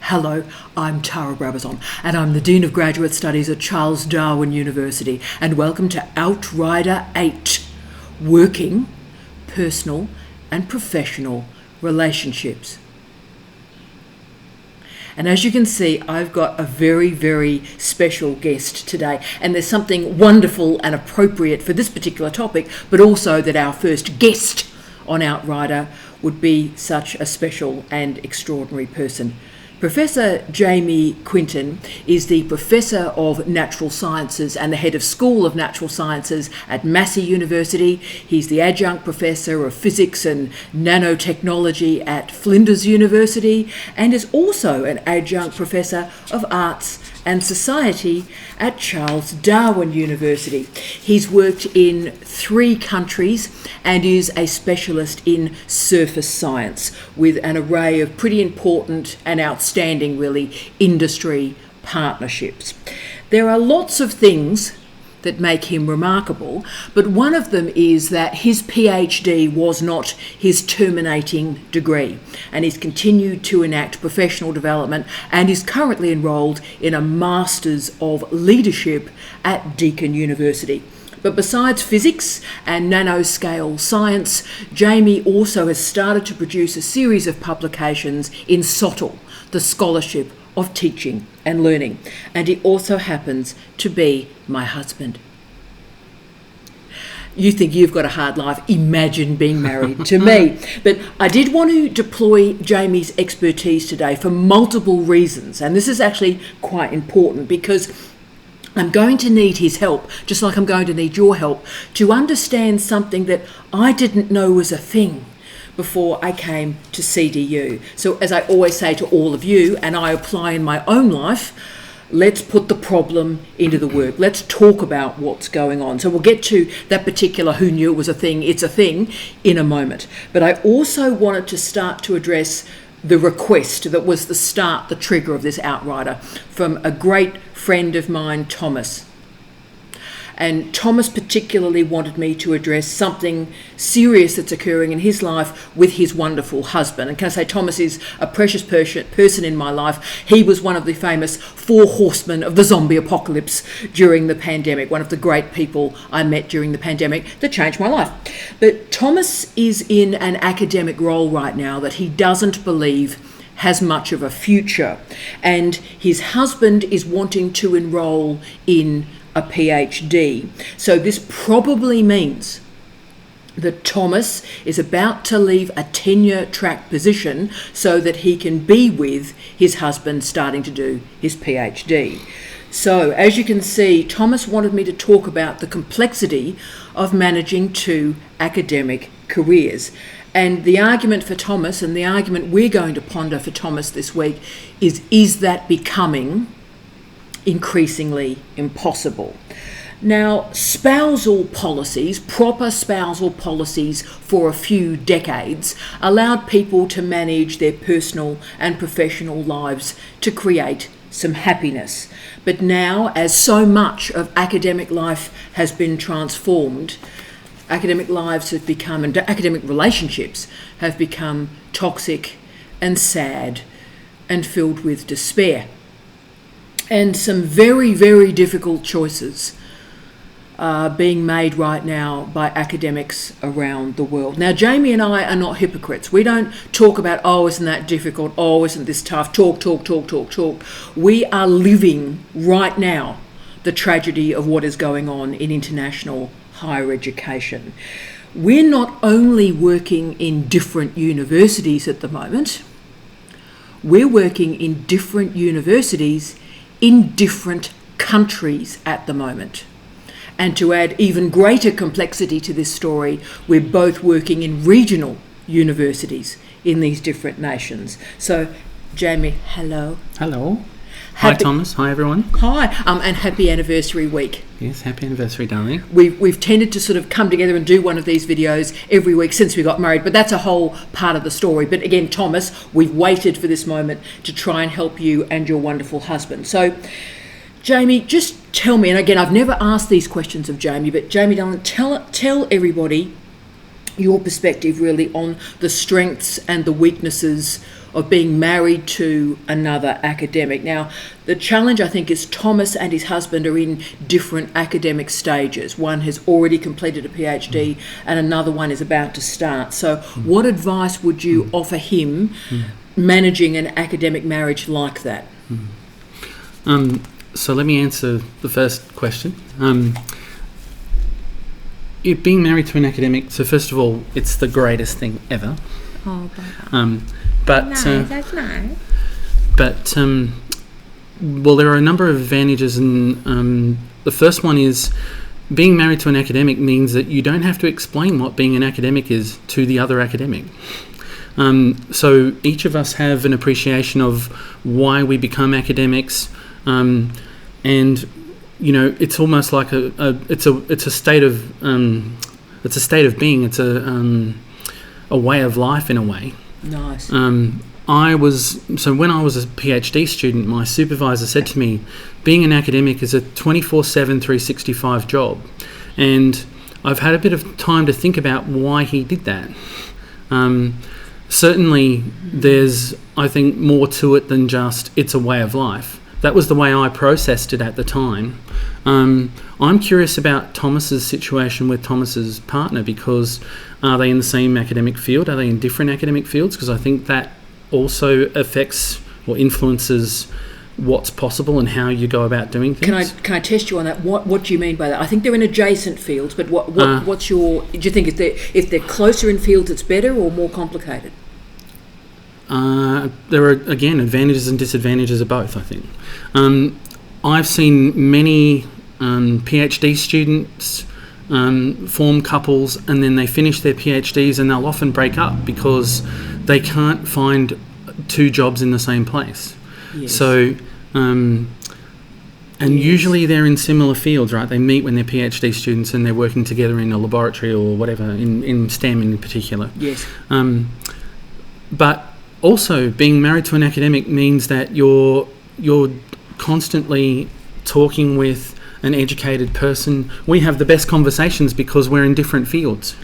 Hello, I'm Tara Brabazon, and I'm the Dean of Graduate Studies at Charles Darwin University, and welcome to Outrider 8, Working, Personal and Professional Relationships. And as you can see, I've got a very, very special guest today, and there's something wonderful and appropriate for this particular topic, but also that our first guest on Outrider would be such a special and extraordinary person. Professor Jamie Quinton is the Professor of Natural Sciences and the Head of School of Natural Sciences at Massey University. He's the Adjunct Professor of Physics and Nanotechnology at Flinders University and is also an Adjunct Professor of Arts and Society at Charles Darwin University. He's worked in 3 countries and is a specialist in surface science with an array of pretty important and outstanding, really, industry partnerships. There are lots of things that make him remarkable, but one of them is that his PhD was not his terminating degree, and he's continued to enact professional development and is currently enrolled in a Masters of Leadership at Deakin University. But besides physics and nanoscale science, Jamie also has started to produce a series of publications in SOTL, the Scholarship of Teaching and Learning, and he also happens to be my husband. You think you've got a hard life, imagine being married to me. But I did want to deploy Jamie's expertise today for multiple reasons, and this is actually quite important because I'm going to need his help, just like I'm going to need your help, to understand something that I didn't know was a thing before I came to CDU. So as I always say to all of you, and I apply in my own life, let's put the problem into the work. Let's talk about what's going on. So we'll get to that particular who knew it was a thing, it's a thing, in a moment. But I also wanted to start to address the request that was the trigger of this Outrider from a great friend of mine, Thomas. And Thomas particularly wanted me to address something serious that's occurring in his life with his wonderful husband. And can I say, Thomas is a precious person in my life. He was one of the famous 4 horsemen of the zombie apocalypse during the pandemic, one of the great people I met during the pandemic that changed my life. But Thomas is in an academic role right now that he doesn't believe has much of a future. And his husband is wanting to enroll in a PhD. So this probably means that Thomas is about to leave a tenure track position so that he can be with his husband starting to do his PhD. So as you can see, Thomas wanted me to talk about the complexity of managing 2 academic careers. And the argument for Thomas, and the argument we're going to ponder for Thomas this week, is that becoming increasingly impossible? Now, spousal policies, proper spousal policies for a few decades allowed people to manage their personal and professional lives to create some happiness. But now, as so much of academic life has been transformed, academic lives have become, and academic relationships have become toxic and sad and filled with despair. And some very, very difficult choices are being made right now by academics around the world. Now, Jamie and I are not hypocrites. We don't talk about, oh, isn't that difficult? Oh, isn't this tough? Talk. We are living right now the tragedy of what is going on in international higher education. We're not only working in different universities at the moment, we're working in different universities in different countries at the moment. And to add even greater complexity to this story, we're both working in regional universities in these different nations. So, Jamie, hello. Hello. Hi, Thomas. Hi, everyone. Hi, and happy anniversary week. Yes, happy anniversary, darling. We've tended to sort of come together and do one of these videos every week since we got married, but that's a whole part of the story. But again, Thomas, we've waited for this moment to try and help you and your wonderful husband. So, Jamie, just tell me, and again, I've never asked these questions of Jamie, but Jamie, darling, tell everybody your perspective really on the strengths and the weaknesses of being married to another academic. Now, the challenge, I think, is Thomas and his husband are in different academic stages. One has already completed a PhD and another one is about to start. So what advice would you offer him managing an academic marriage like that? So let me answer the first question. Being married to an academic, so first of all, it's the greatest thing ever. Oh, but nice, that's nice. But well, there are a number of advantages, and the first one is being married to an academic means that you don't have to explain what being an academic is to the other academic. So each of us have an appreciation of why we become academics, and it's almost like it's a state of being. It's a way of life in a way. Nice. When I was a PhD student, my supervisor said to me, being an academic is a 24/7, 365 job, and I've had a bit of time to think about why he did that. Certainly, there's, I think, more to it than just it's a way of life. That was the way I processed it at the time. I'm curious about Thomas's situation with Thomas's partner, because are they in the same academic field? Are they in different academic fields? Because I think that also affects or influences what's possible and how you go about doing things. Can I test you on that? What do you mean by that? I think they're in adjacent fields, but what's your? Do you think if they're closer in fields, it's better or more complicated? There are, again, advantages and disadvantages of both, I think. I've seen many PhD students form couples, and then they finish their PhDs and they'll often break up because they can't find two jobs in the same place. Yes. So, and usually they're in similar fields, right? They meet when they're PhD students and they're working together in a laboratory or whatever, in STEM in particular. Yes. But also, being married to an academic means that you're constantly talking with an educated person. We have the best conversations because we're in different fields,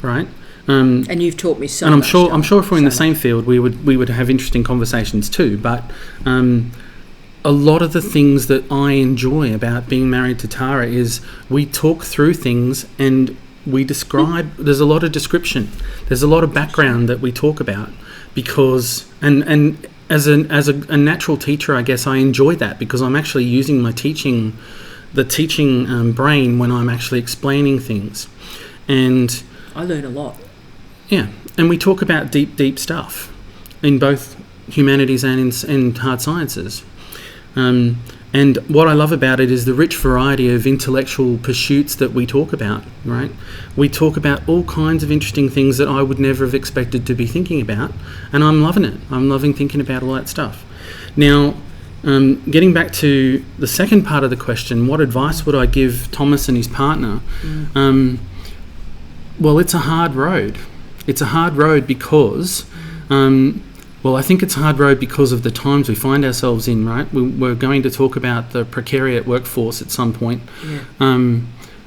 right? And you've taught me so and much. I'm sure if we're in the same field, we would have interesting conversations too. But a lot of the things that I enjoy about being married to Tara is we talk through things and we describe. There's a lot of description. There's a lot of background that we talk about. Because and as a natural teacher, I guess I enjoy that because I'm actually using my teaching brain when I'm actually explaining things, and I learn a lot. Yeah, and we talk about deep stuff in both humanities and in hard sciences. And what I love about it is the rich variety of intellectual pursuits that we talk about, right? We talk about all kinds of interesting things that I would never have expected to be thinking about, and I'm loving it. I'm loving thinking about all that stuff. Now, getting back to the second part of the question, what advice would I give Thomas and his partner? Well, it's a hard road. It's a hard road because... Well, I think it's a hard road because of the times we find ourselves in, right? We're going to talk about the precariat workforce at some point. Yeah.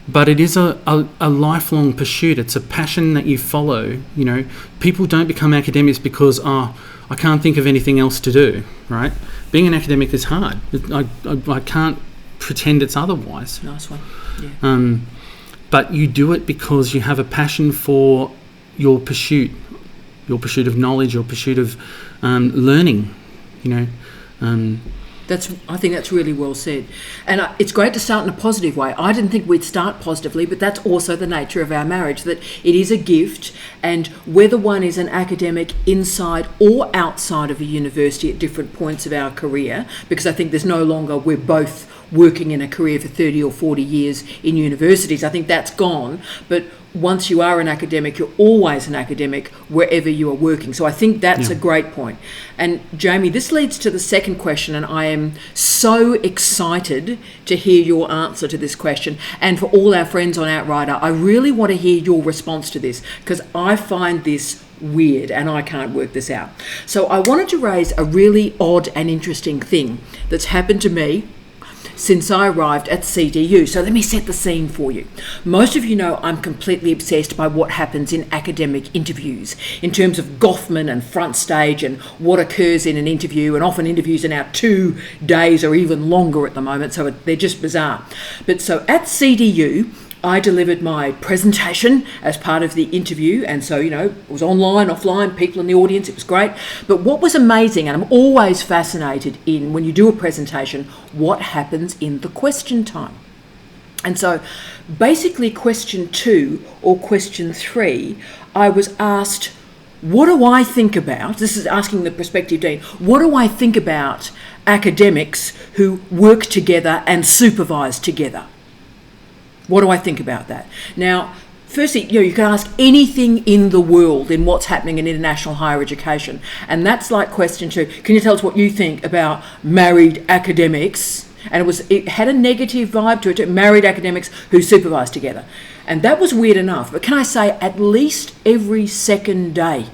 But it is a lifelong pursuit. It's a passion that you follow. You know, people don't become academics because, I can't think of anything else to do, right? Being an academic is hard. I can't pretend it's otherwise. Nice one. Yeah. But you do it because you have a passion for your pursuit of knowledge, your pursuit of learning, I think that's really well said. And it's great to start in a positive way. I didn't think we'd start positively, but that's also the nature of our marriage, that it is a gift, and whether one is an academic inside or outside of a university at different points of our career, because I think there's no longer we're both working in a career for 30 or 40 years in universities. I think that's gone. But once you are an academic, you're always an academic wherever you are working. So I think that's a great point. And Jamie, this leads to the second question, and I am so excited to hear your answer to this question. And for all our friends on Outrider, I really want to hear your response to this, because I find this weird and I can't work this out. So I wanted to raise a really odd and interesting thing that's happened to me. since I arrived at CDU. So let me set the scene for you. Most of you know I'm completely obsessed by what happens in academic interviews in terms of Goffman and front stage and what occurs in an interview, and often interviews are now 2 days or even longer at the moment, so they're just bizarre. But so at CDU, I delivered my presentation as part of the interview, and so, it was online, offline, people in the audience, it was great. But what was amazing, and I'm always fascinated in when you do a presentation, what happens in the question time. And so basically question 2 or question 3, I was asked, what do I think about, this is asking the prospective dean, what do I think about academics who work together and supervise together? What do I think about that? Now, firstly, you can ask anything in the world in what's happening in international higher education. And that's like question 2. Can you tell us what you think about married academics? And it had a negative vibe to it, married academics who supervise together. And that was weird enough. But can I say, at least every second day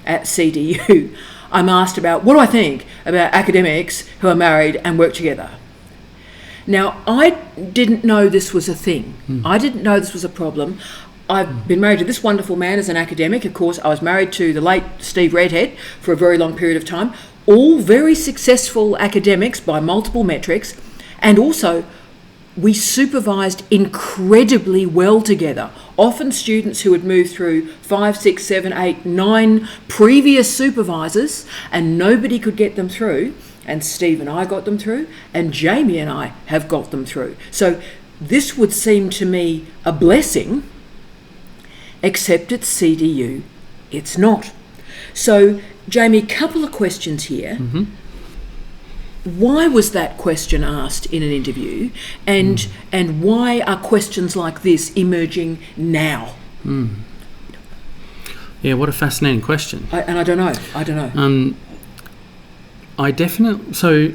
at CDU, I'm asked about, what do I think about academics who are married and work together? Now, I didn't know this was a thing. I didn't know this was a problem. I've been married to this wonderful man as an academic. Of course, I was married to the late Steve Redhead for a very long period of time. All very successful academics by multiple metrics. And also, we supervised incredibly well together. Often students who had moved through 5, 6, 7, 8, 9 previous supervisors, and nobody could get them through. And Steve and I got them through, and Jamie and I have got them through. So this would seem to me a blessing, except at CDU, it's not. So, Jamie, a couple of questions here. Mm-hmm. Why was that question asked in an interview, and why are questions like this emerging now? Yeah, what a fascinating question. I don't know. So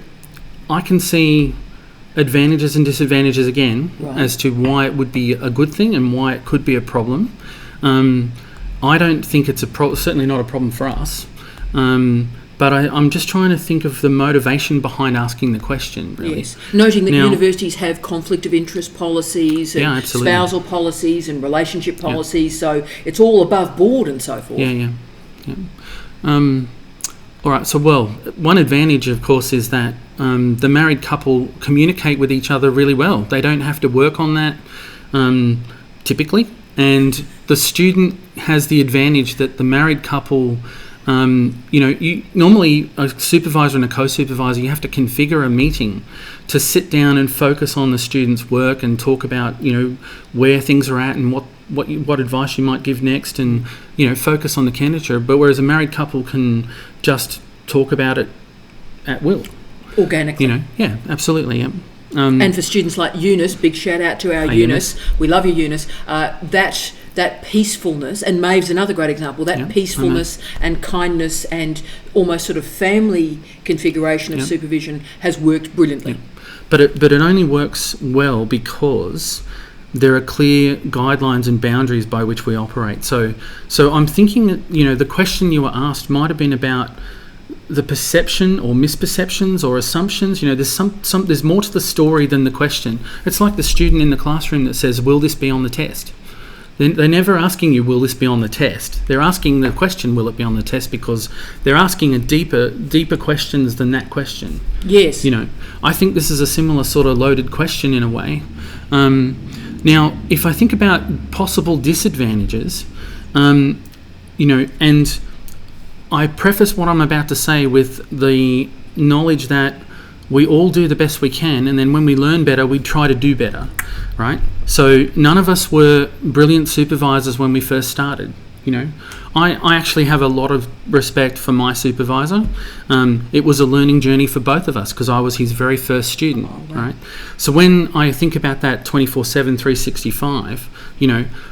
I can see advantages and disadvantages again, right, as to why it would be a good thing and why it could be a problem. I don't think it's certainly not a problem for us. But I'm just trying to think of the motivation behind asking the question, really. Yes, noting that universities have conflict of interest policies and spousal policies and relationship policies, so it's all above board and so forth. Yeah. All right, so, one advantage, of course, is that the married couple communicate with each other really well. They don't have to work on that, typically. And the student has the advantage that the married couple, normally a supervisor and a co-supervisor, you have to configure a meeting to sit down and focus on the student's work and talk about, where things are at and what advice you might give next, and focus on the candidature. But whereas a married couple can just talk about it at will, organically. Yeah, absolutely. Yeah. And for students like Eunice, big shout out to our Eunice. We love you, Eunice. That peacefulness, and Maeve's another great example, that peacefulness and kindness and almost sort of family configuration of supervision has worked brilliantly. Yeah. But it only works well because there are clear guidelines and boundaries by which we operate. So I'm thinking that, the question you were asked might have been about the perception or misperceptions or assumptions. There's more to the story than the question. It's like the student in the classroom that says, will this be on the test? They're never asking you, will this be on the test? They're asking the question, will it be on the test? Because they're asking a deeper questions than that question. Yes. I think this is a similar sort of loaded question in a way. Now, if I think about possible disadvantages, and I preface what I'm about to say with the knowledge that we all do the best we can, and then when we learn better, we try to do better, right? So none of us were brilliant supervisors when we first started. I actually have a lot of respect for my supervisor. It was a learning journey for both of us because I was his very first student, right? So when I think about that 24/7, 365,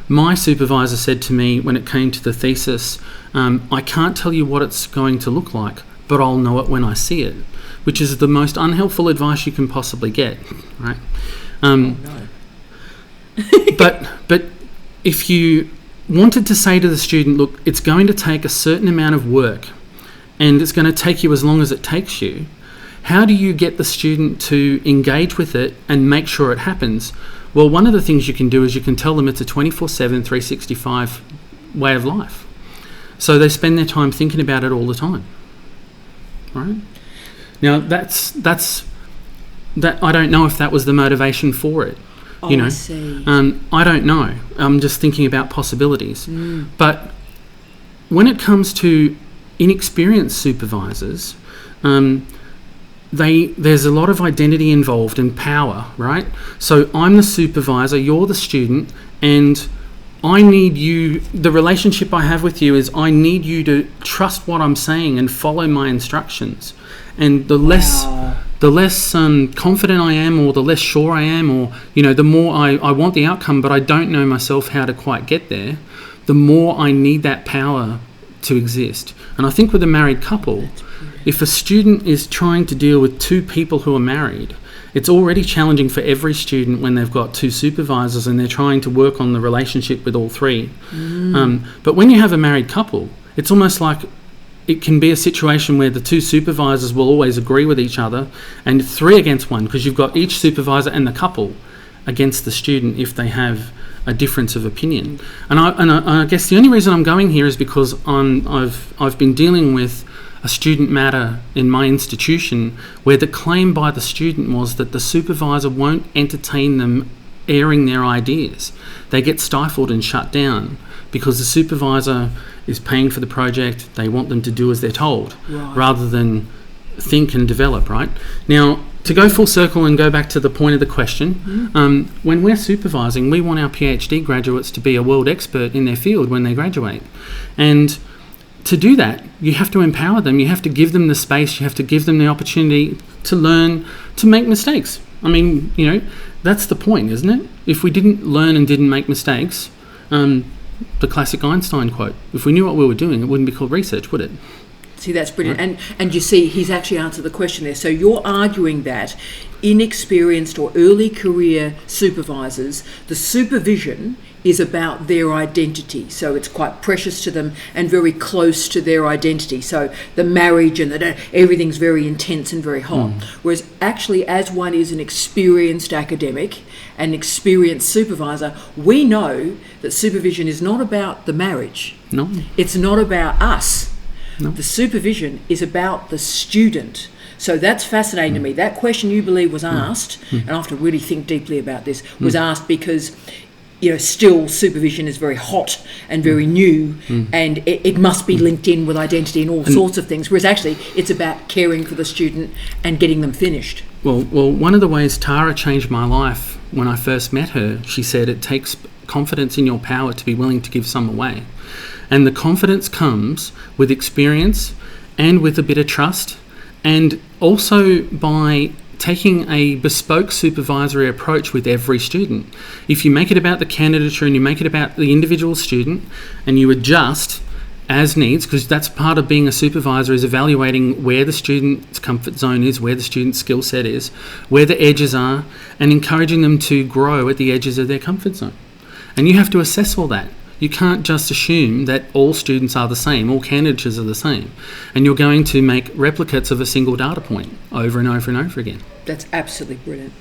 my supervisor said to me when it came to the thesis, I can't tell you what it's going to look like, but I'll know it when I see it, which is the most unhelpful advice you can possibly get, right? But if you wanted to say to the student, look, it's going to take a certain amount of work and it's going to take you as long as it takes you, how do you get the student to engage with it and make sure it happens? Well, one of the things you can do is you can tell them it's a 24/7, 365 way of life. So they spend their time thinking about it all the time, right? Now, that's I don't know if that was the motivation for it. You know, I see. I don't know. I'm just thinking about possibilities. But when it comes to inexperienced supervisors, there's a lot of identity involved and power, right? So I'm the supervisor, you're the student, and I need you, the relationship I have with you is I need you to trust what I'm saying and follow my instructions. And the less confident I am, or the less sure I am, or, you know, the more I want the outcome, but I don't know myself how to quite get there, the more I need that power to exist. And I think with a married couple, if a student is trying to deal with two people who are married, it's already challenging for every student when they've got two supervisors and they're trying to work on the relationship with all three. But when you have a married couple, it's almost like it can be a situation where the two supervisors will always agree with each other, and 3 against 1, because you've got each supervisor and the couple against the student if they have a difference of opinion. And I guess the only reason I'm going here is because I've been dealing with a student matter in my institution where the claim by the student was that the supervisor won't entertain them airing their ideas. They get stifled and shut down because the supervisor is paying for the project. They want them to do as they're told, rather than think and develop, right? Now, to go full circle and go back to the point of the question, when we're supervising, we want our PhD graduates to be a world expert in their field when they graduate. And to do that, you have to empower them. You have to give them the space. You have to give them the opportunity to learn, to make mistakes. I mean, you know, that's the point, isn't it? If we didn't learn and didn't make mistakes, the classic Einstein quote, if we knew what we were doing, it wouldn't be called research, would it? See, that's brilliant. Right. And you see, he's actually answered the question there. So you're arguing that inexperienced or early career supervisors, the supervision is about their identity. So it's quite precious to them and very close to their identity. So the marriage and everything's very intense and very hot. Whereas actually, as one is an experienced academic, an experienced supervisor, we know that supervision is not about the marriage. No. It's not about us. No. The supervision is about the student. So that's fascinating to me. That question you believe was asked, and I have to really think deeply about this, was asked because, you know, still supervision is very hot and very new, and it must be linked in with identity and all sorts of things, whereas actually it's about caring for the student and getting them finished. Well, one of the ways Tara changed my life when I first met her, she said it takes confidence in your power to be willing to give some away. And the confidence comes with experience and with a bit of trust, and also by taking a bespoke supervisory approach with every student. If you make it about the candidature and you make it about the individual student and you adjust as needs, because that's part of being a supervisor, is evaluating where the student's comfort zone is, where the student's skill set is, where the edges are, and encouraging them to grow at the edges of their comfort zone. And you have to assess all that. You can't just assume that all students are the same, all candidates are the same, and you're going to make replicates of a single data point over and over and over again. That's absolutely brilliant.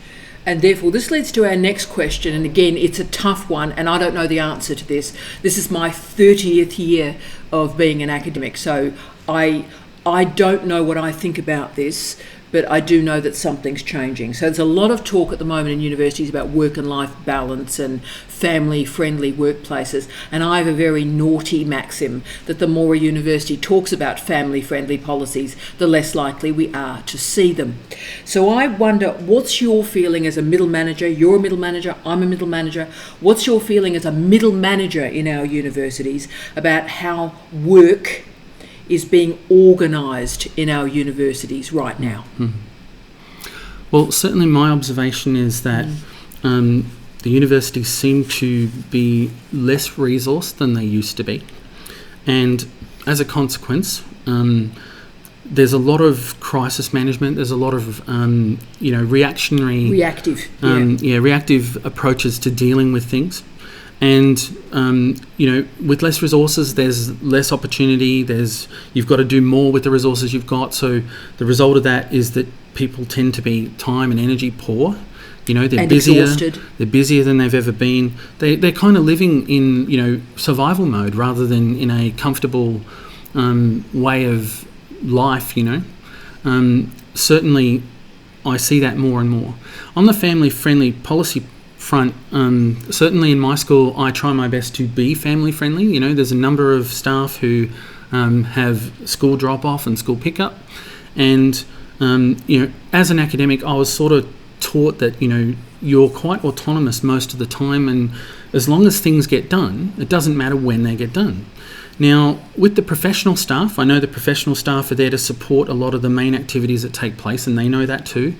And therefore, this leads to our next question, and again, it's a tough one, and I don't know the answer to this. This is my 30th year of being an academic, so I don't know what I think about this, but I do know that something's changing. So there's a lot of talk at the moment in universities about work and life balance and family-friendly workplaces. And I have a very naughty maxim that the more a university talks about family-friendly policies, the less likely we are to see them. So I wonder, what's your feeling as a middle manager? You're a middle manager, I'm a middle manager. What's your feeling as a middle manager in our universities about how work is being organised in our universities right now? Well, certainly my observation is that the universities seem to be less resourced than they used to be, and as a consequence, there's a lot of crisis management. There's a lot of reactive approaches to dealing with things. And, with less resources, there's less opportunity. You've got to do more with the resources you've got. So the result of that is that people tend to be time and energy poor. They're and busier. Exhausted. They're busier than they've ever been. They're kind of living in survival mode rather than in a comfortable way of life. Certainly, I see that more and more. On the family-friendly policy front, certainly in my school, I try my best to be family-friendly. There's a number of staff who have school drop-off and school pickup, and as an academic, I was sort of taught that you're quite autonomous most of the time, and as long as things get done, it doesn't matter when they get done. Now, with the professional staff, I know the professional staff are there to support a lot of the main activities that take place, and they know that too.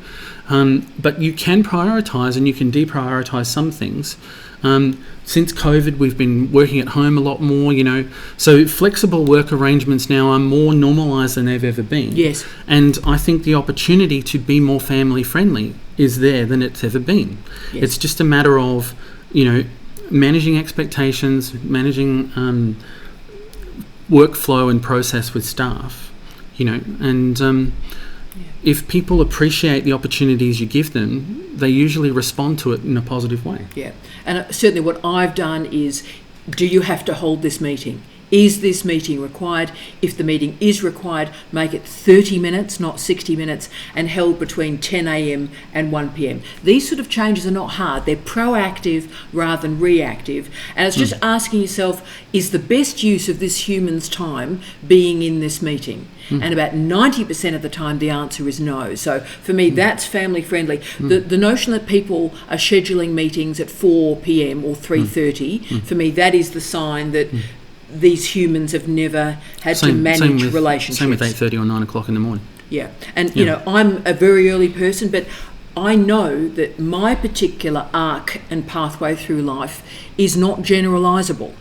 But you can prioritise and you can deprioritise some things. Since COVID, we've been working at home a lot more, so flexible work arrangements now are more normalised than they've ever been. Yes. And I think the opportunity to be more family friendly is there than it's ever been. Yes. It's just a matter of, managing expectations, managing workflow and process with staff, and if people appreciate the opportunities you give them, they usually respond to it in a positive way. Yeah, and certainly what I've done is, do you have to hold this meeting? Is this meeting required? If the meeting is required, make it 30 minutes, not 60 minutes, and held between 10 a.m. and 1 p.m. These sort of changes are not hard. They're proactive rather than reactive. And it's just asking yourself, is the best use of this human's time being in this meeting? And about 90% of the time, the answer is no. So for me, that's family friendly. The notion that people are scheduling meetings at 4 p.m. or 3:30, for me, that is the sign that these humans have never had to manage relationships. Same with 8:30 or 9 o'clock in the morning. Yeah, and I'm a very early person, but I know that my particular arc and pathway through life is not generalisable.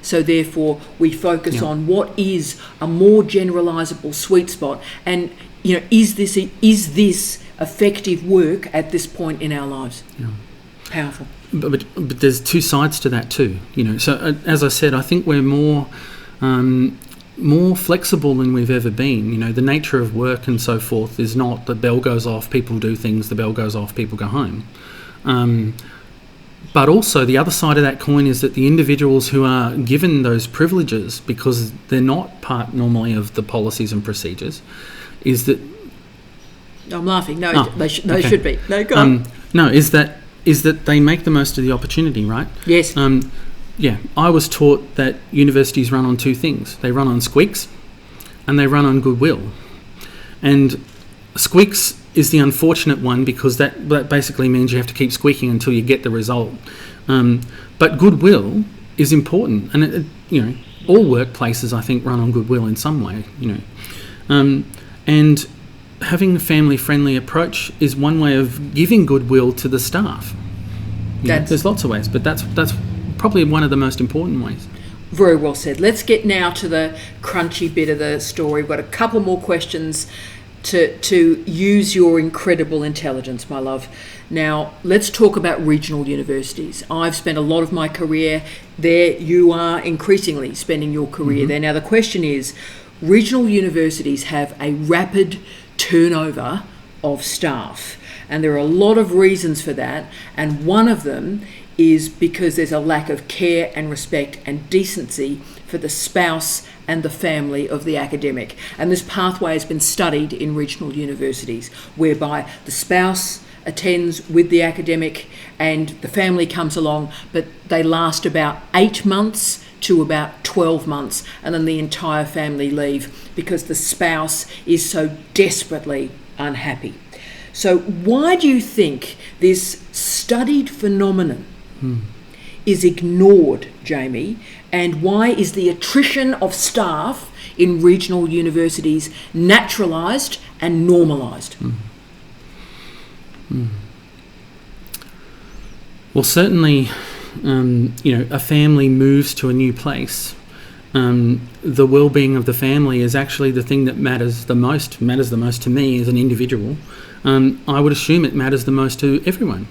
So therefore, we focus on what is a more generalisable sweet spot, and is this effective work at this point in our lives? Yeah. Powerful. But there's two sides to that too. So as I said, I think we're more flexible than we've ever been. The nature of work and so forth is not the bell goes off, people do things, the bell goes off, people go home. But also the other side of that coin is that the individuals who are given those privileges because they're not part normally of the policies and procedures, is that... I'm laughing. No, they should be. No, go on. No, is that they make the most of the opportunity, right? Yes. I was taught that universities run on two things. They run on squeaks and they run on goodwill. And squeaks is the unfortunate one because that basically means you have to keep squeaking until you get the result. But goodwill is important. And, all workplaces, I think, run on goodwill in some way, And having a family-friendly approach is one way of giving goodwill to the staff. There's lots of ways, but that's probably one of the most important ways. Very well said. Let's get now to the crunchy bit of the story. We've got a couple more questions to use your incredible intelligence, my love. Now, let's talk about regional universities. I've spent a lot of my career there. You are increasingly spending your career there. Now, the question is, regional universities have a rapid turnover of staff, and there are a lot of reasons for that, and one of them is because there's a lack of care and respect and decency for the spouse and the family of the academic. And this pathway has been studied in regional universities, whereby the spouse attends with the academic and the family comes along, but they last about 8 months to about 12 months, and then the entire family leave because the spouse is so desperately unhappy. So why do you think this studied phenomenon is ignored, Jamie, and why is the attrition of staff in regional universities naturalised and normalised? Well, certainly, a family moves to a new place. The well-being of the family is actually the thing that matters the most to me as an individual. I would assume it matters the most to everyone.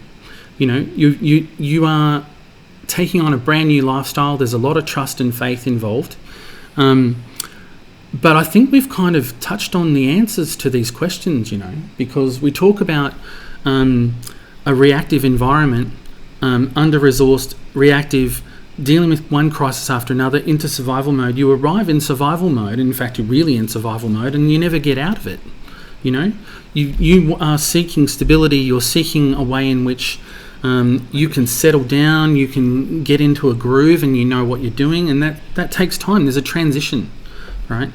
You are taking on a brand new lifestyle. There's a lot of trust and faith involved. But I think we've kind of touched on the answers to these questions, because we talk about a reactive environment, under-resourced, reactive, dealing with one crisis after another into survival mode. You arrive in survival mode, in fact, you're really in survival mode, and you never get out of it. You are seeking stability, you're seeking a way in which you can settle down, you can get into a groove, and you know what you're doing, and that takes time. There's a transition, right?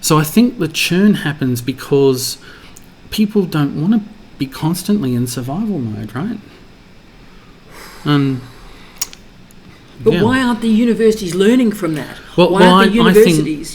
So I think the churn happens because people don't want to be constantly in survival mode, right? But why aren't the universities learning from that? Why aren't the universities,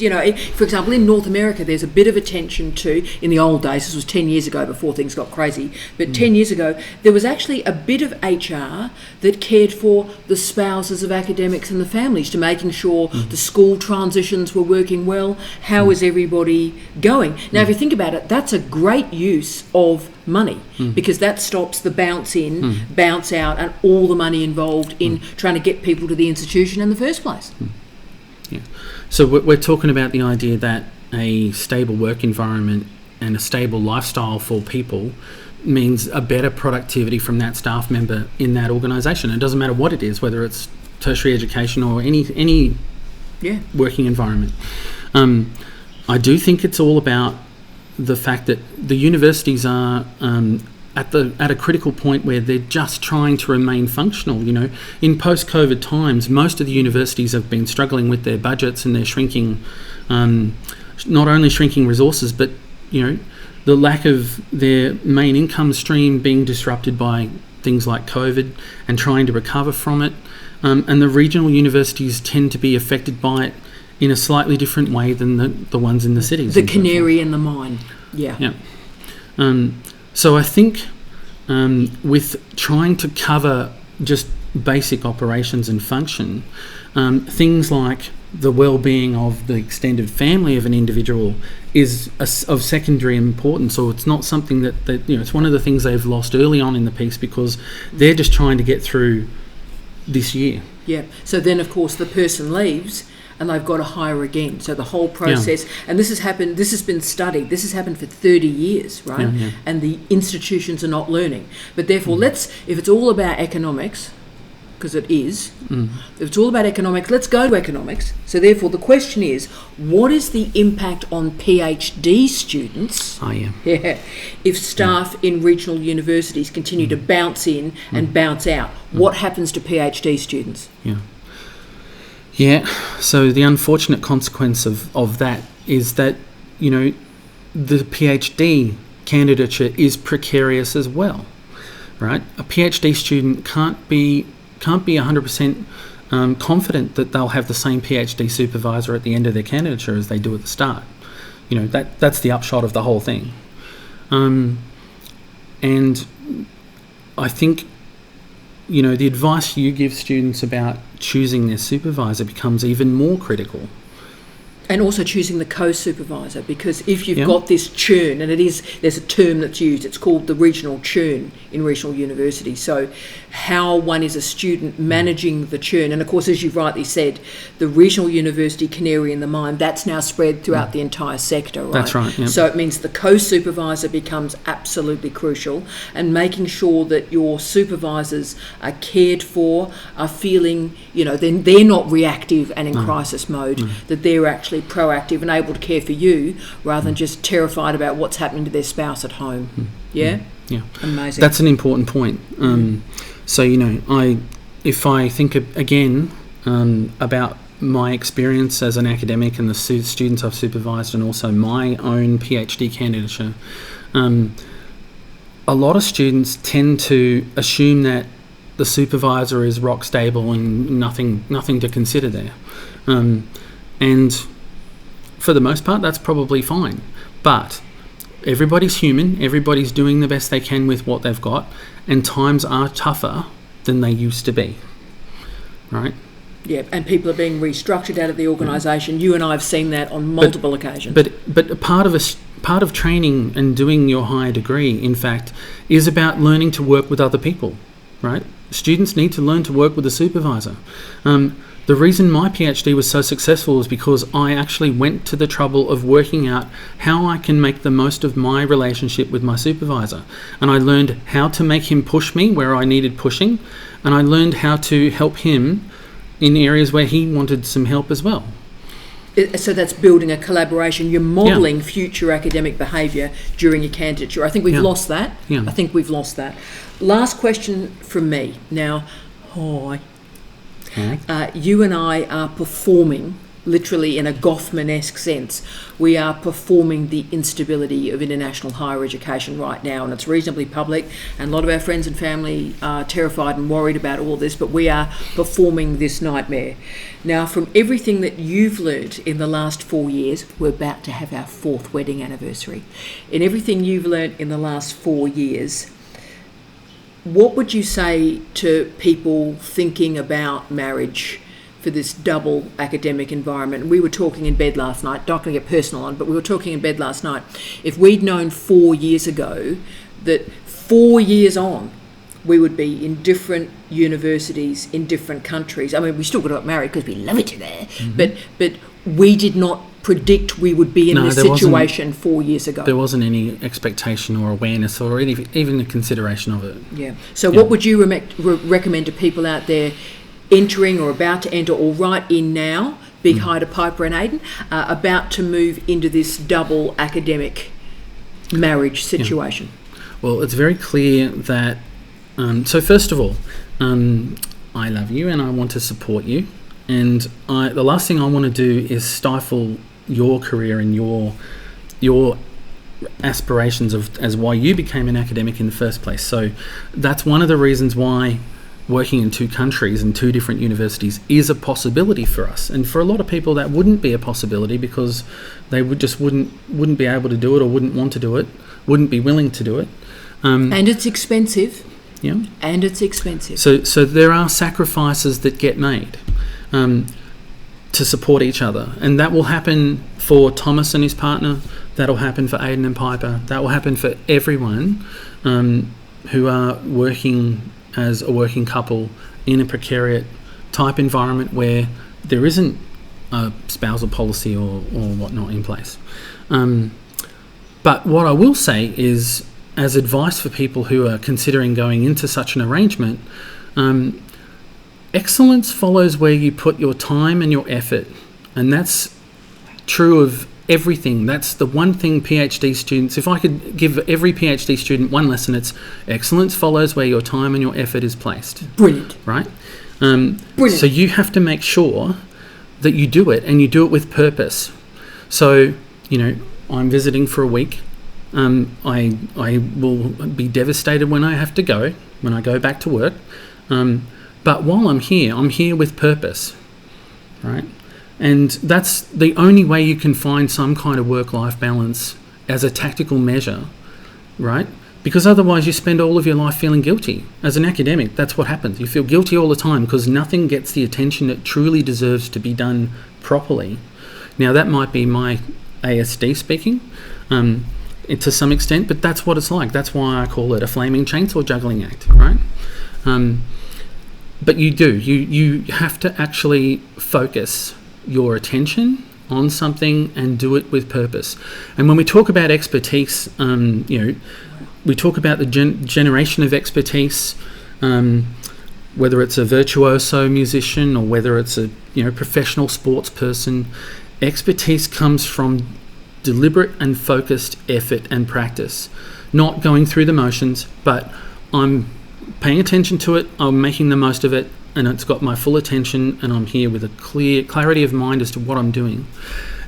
for example, in North America, there's a bit of attention to, in the old days, this was 10 years ago before things got crazy, but 10 years ago, there was actually a bit of HR that cared for the spouses of academics and the families, to making sure the school transitions were working well. How is everybody going? Now, if you think about it, that's a great use of money, because that stops the bounce in, bounce out, and all the money involved in trying to get people to the institution in the first place. Yeah. So we're talking about the idea that a stable work environment and a stable lifestyle for people means a better productivity from that staff member in that organisation. It doesn't matter what it is, whether it's tertiary education or any working environment. I do think it's all about the fact that the universities are at a critical point where they're just trying to remain functional. In post-COVID times, most of the universities have been struggling with their budgets, and they're shrinking, not only shrinking resources, but the lack of their main income stream being disrupted by things like COVID and trying to recover from it. And the regional universities tend to be affected by it in a slightly different way than the ones in the cities. The canary in the mine. Yeah. So I think with trying to cover just basic operations and function, things like the well-being of the extended family of an individual is of secondary importance, or it's not something that it's one of the things they've lost early on in the piece, because they're just trying to get through this year. Yeah. So then, of course, the person leaves, and they've got to hire again. So the whole process, and this has been studied, this has happened for 30 years, right? And the institutions are not learning. But therefore, if it's all about economics, because it is, if it's all about economics, let's go to economics. So therefore, the question is, what is the impact on PhD students if staff in regional universities continue to bounce in and bounce out? What happens to PhD students? Yeah, so the unfortunate consequence of that is that, the PhD candidature is precarious as well, right? A PhD student can't be 100% confident that they'll have the same PhD supervisor at the end of their candidature as they do at the start. That's the upshot of the whole thing. And I think, the advice you give students about choosing their supervisor becomes even more critical. And also choosing the co-supervisor, because if you've got this churn, and there's a term that's used, it's called the regional churn in regional universities. So how one is a student managing the churn. And of course, as you've rightly said, the regional university canary in the mine, that's now spread throughout the entire sector, right? That's right. Yep. So it means the co-supervisor becomes absolutely crucial, and making sure that your supervisors are cared for, are feeling, they're not reactive and in crisis mode, that they're actually proactive and able to care for you rather than just terrified about what's happening to their spouse at home. Yeah? Yeah. Amazing. That's an important point. So, if I think again about my experience as an academic and the students I've supervised, and also my own PhD candidature, a lot of students tend to assume that the supervisor is rock stable and nothing to consider there. And for the most part, that's probably fine. But everybody's human, everybody's doing the best they can with what they've got, and times are tougher than they used to be, right? Yeah, and people are being restructured out of the organisation. You and I have seen that on multiple occasions. But a part of training and doing your higher degree, in fact, is about learning to work with other people, right? students need to learn to work with a supervisor. The reason my PhD was so successful is because I actually went to the trouble of working out how I can make the most of my relationship with my supervisor. And I learned how to make him push me where I needed pushing, and I learned how to help him in areas where he wanted some help as well. So that's building a collaboration. You're modelling future academic behaviour during your candidature. I think we've lost that. Yeah. I think we've lost that. Last question from me. Now, you and I are performing, literally in a Goffman-esque sense, we are performing the instability of international higher education right now, and it's reasonably public, and a lot of our friends and family are terrified and worried about all this, but we are performing this nightmare. Now, from everything that you've learnt in the last 4 years, we're about to have our 4th wedding anniversary. In everything you've learnt in the last 4 years, what would you say to people thinking about marriage for this double academic environment? We were talking in bed last night, not going to get personal on, but we were talking in bed last night. If we'd known 4 years ago that 4 years on, we would be in different universities in different countries. I mean, we still got married because we love each other, but we did not predict we would be in this situation 4 years ago. There wasn't any expectation or awareness or even a consideration of it. Yeah. So what would you recommend to people out there entering or about to enter or right in now, Big Hi to Piper and Aidan, about to move into this double academic marriage situation? Well, it's very clear that, so first of all, I love you and I want to support you. And the last thing I want to do is stifle your career and your aspirations as why you became an academic in the first place. So that's one of the reasons why working in 2 countries and 2 different universities is a possibility for us. And for a lot of people that wouldn't be a possibility because they wouldn't be able to do it or wouldn't want to do it, wouldn't be willing to do it. And it's expensive. Yeah. And it's expensive. So there are sacrifices that get made to support each other. And that will happen for Thomas and his partner. That'll happen for Aidan and Piper. That will happen for everyone who are working as a working couple in a precariat type environment where there isn't a spousal policy or whatnot in place. But what I will say is, as advice for people who are considering going into such an arrangement, excellence follows where you put your time and your effort. And that's true of everything. That's the one thing PhD students, if I could give every PhD student one lesson, it's excellence follows where your time and your effort is placed. Brilliant. Right? Brilliant. So you have to make sure that you do it, and you do it with purpose. So, I'm visiting for a week. I will be devastated when I have to go, when I go back to work. But while I'm here with purpose, right? And that's the only way you can find some kind of work-life balance as a tactical measure, right? Because otherwise you spend all of your life feeling guilty. As an academic, that's what happens. You feel guilty all the time because nothing gets the attention it truly deserves to be done properly. Now, that might be my ASD speaking to some extent, but that's what it's like. That's why I call it a flaming chainsaw juggling act, right? But you have to actually focus your attention on something and do it with purpose. And when we talk about expertise, we talk about the generation of expertise, whether it's a virtuoso musician or whether it's a professional sports person. Expertise comes from deliberate and focused effort and practice, not going through the motions, but I'm paying attention to it, I'm making the most of it, and it's got my full attention, and I'm here with a clarity of mind as to what I'm doing.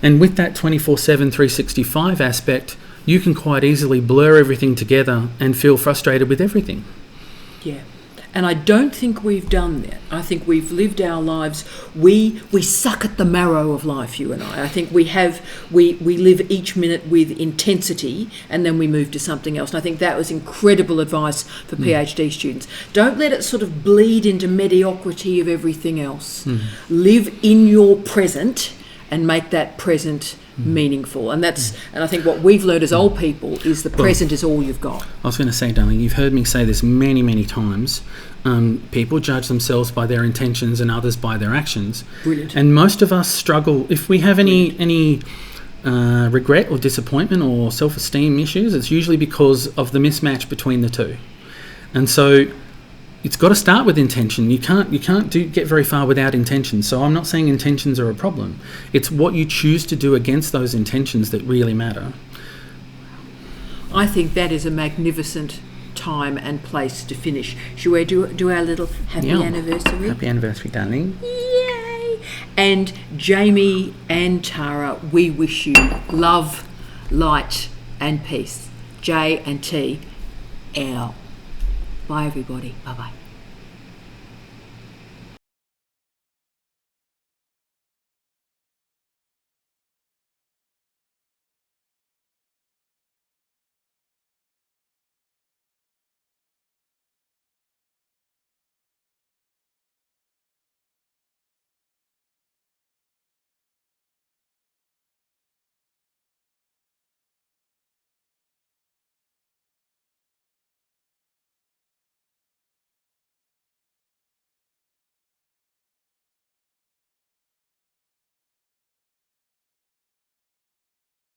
And with that 24/7, 365 aspect, you can quite easily blur everything together and feel frustrated with everything. Yeah. And I don't think we've done that. I think we've lived our lives. We suck at the marrow of life, you and I. I think we live each minute with intensity, and then we move to something else. And I think that was incredible advice for PhD students. Don't let it sort of bleed into mediocrity of everything else. Live in your present and make that present meaningful. And I think what we've learned as old people is the present is all you've got. I was going to say, darling, you've heard me say this many, many times. People judge themselves by their intentions and others by their actions. Brilliant. And most of us struggle. If we have any regret or disappointment or self-esteem issues, it's usually because of the mismatch between the two. And so it's got to start with intention. You can't get very far without intention. So I'm not saying intentions are a problem. It's what you choose to do against those intentions that really matter. I think that is a magnificent time and place to finish. Shall we do our little happy anniversary? Happy anniversary, darling. Yay! And Jamie and Tara, we wish you love, light and peace. J and T, L. Bye everybody. Bye-bye.